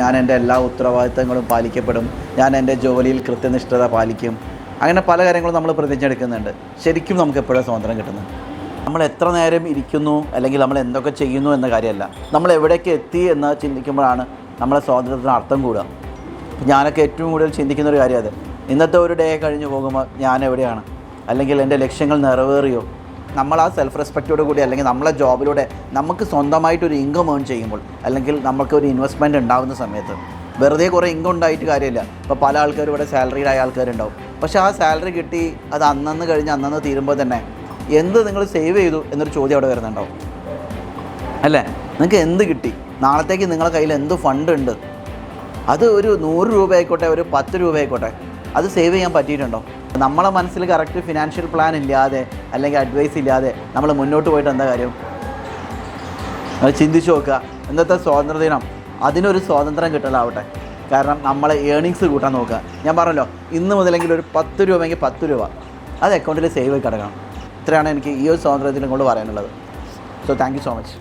ഞാൻ എൻ്റെ എല്ലാ ഉത്തരവാദിത്തങ്ങളും പാലിക്കപ്പെടും, ഞാൻ എൻ്റെ ജോലിയിൽ കൃത്യനിഷ്ഠത പാലിക്കും. അങ്ങനെ പല കാര്യങ്ങളും നമ്മൾ പ്രതിജ്ഞ എടുക്കുന്നുണ്ട്. ശരിക്കും നമുക്ക് എപ്പോഴും സ്വാതന്ത്ര്യം കിട്ടുന്നത് നമ്മൾ എത്ര നേരം ഇരിക്കുന്നു അല്ലെങ്കിൽ നമ്മൾ എന്തൊക്കെ ചെയ്യുന്നു എന്ന കാര്യമല്ല, നമ്മൾ എവിടേക്ക് എത്തി എന്ന് ചിന്തിക്കുമ്പോഴാണ് നമ്മളെ സ്വാതന്ത്ര്യത്തിന് അർത്ഥം കൂടുക. ഞാനൊക്കെ ഏറ്റവും കൂടുതൽ ചിന്തിക്കുന്നൊരു കാര്യം അത്, ഇന്നത്തെ ഒരു ഡേ കഴിഞ്ഞ് പോകുമ്പോൾ ഞാൻ എവിടെയാണ്, അല്ലെങ്കിൽ എൻ്റെ ലക്ഷ്യങ്ങൾ നിറവേറിയോ. നമ്മൾ ആ സെൽഫ് റെസ്പെക്റ്റോട് കൂടി അല്ലെങ്കിൽ നമ്മളെ ജോബിലൂടെ നമുക്ക് സ്വന്തമായിട്ടൊരു ഇൻകം ഏൺ ചെയ്യുമ്പോൾ, അല്ലെങ്കിൽ നമുക്കൊരു ഇൻവെസ്റ്റ്മെൻറ്റ് ഉണ്ടാകുന്ന സമയത്ത് വെറുതെ കുറേ ഇൻകം ഉണ്ടായിട്ട് കാര്യമില്ല. ഇപ്പോൾ പല ആൾക്കാരും ഇവിടെ സാലറീഡ് ആയ ആൾക്കാരുണ്ടാവും. പക്ഷേ ആ സാലറി കിട്ടി അത് അന്നന്ന് കഴിഞ്ഞ് അന്നന്ന് തീരുമ്പോൾ തന്നെ എന്ത് നിങ്ങൾ സേവ് ചെയ്തു എന്നൊരു ചോദ്യം അവിടെ വരുന്നുണ്ടാവും അല്ലേ. നിങ്ങൾക്ക് എന്ത് കിട്ടി, നാളത്തേക്ക് നിങ്ങളുടെ കയ്യിൽ എന്ത് ഫണ്ട് ഉണ്ട്, അത് ഒരു 100 രൂപ ആയിക്കോട്ടെ, ഒരു 10 രൂപ ആയിക്കോട്ടെ, അത് സേവ് ചെയ്യാൻ പറ്റിയിട്ടുണ്ടോ? നമ്മളെ മനസ്സിൽ കറക്റ്റ് ഫിനാൻഷ്യൽ പ്ലാൻ ഇല്ലാതെ അല്ലെങ്കിൽ അഡ്വൈസ് ഇല്ലാതെ നമ്മൾ മുന്നോട്ട് പോയിട്ട് എന്താ കാര്യം? അത് ചിന്തിച്ച് നോക്കുക. ഇന്നത്തെ സ്വാതന്ത്ര്യദിനം അതിനൊരു സ്വാതന്ത്ര്യം കിട്ടലാവട്ടെ. കാരണം നമ്മളെ ഏണിങ്സ് കൂട്ടാൻ നോക്കുക. ഞാൻ പറഞ്ഞല്ലോ, ഇന്ന് മുതലെങ്കിൽ ഒരു 10 രൂപയെങ്കിൽ 10 രൂപ അത് അക്കൗണ്ടിൽ സേവ് ആയി കിടക്കണം. ഇത്രയാണ് എനിക്ക് ഈ ഒരു സ്വാതന്ത്ര്യത്തിനെ കൊണ്ട് പറയാനുള്ളത്. So thank you so much.